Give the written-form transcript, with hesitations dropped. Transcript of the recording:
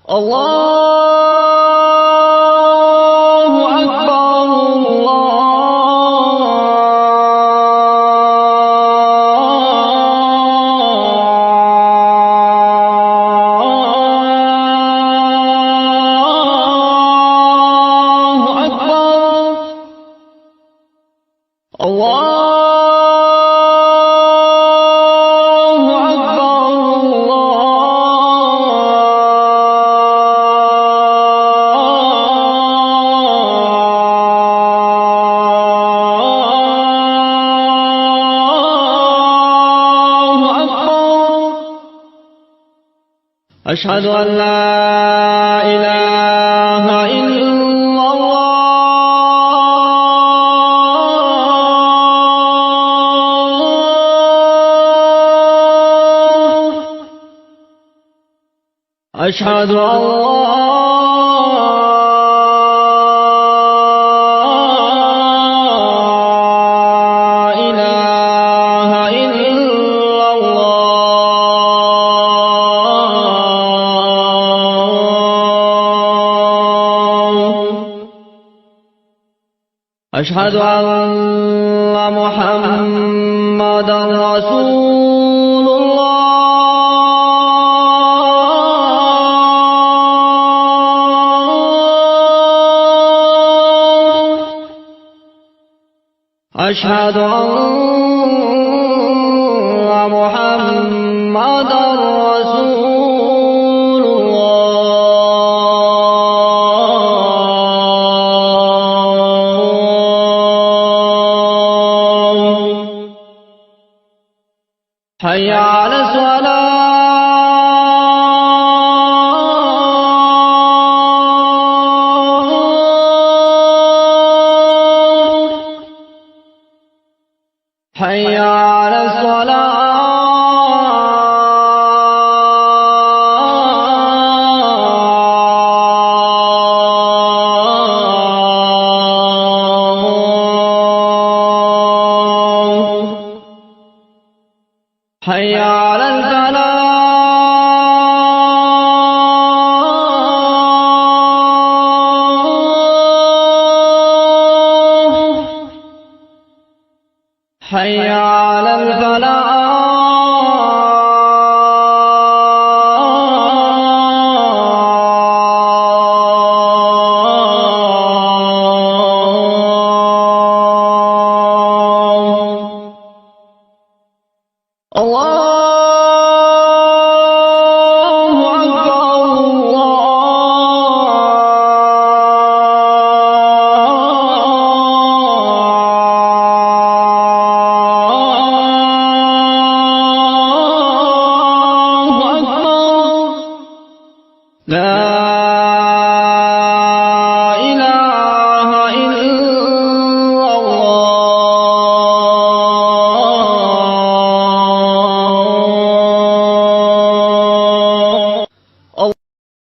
الله أكبر الله أكبر الله أكبر الله أكبر. أشهد أن لا إله إلا الله. أشهد أن لا إله إلا الله. أشهد أن محمدا رسول الله. أشهد أن محمدا رسول الله. حي على الصلاة. حي على الصلاة. حي على الفلاح. حي على الفلاح. الله أكبر الله أكبر. لا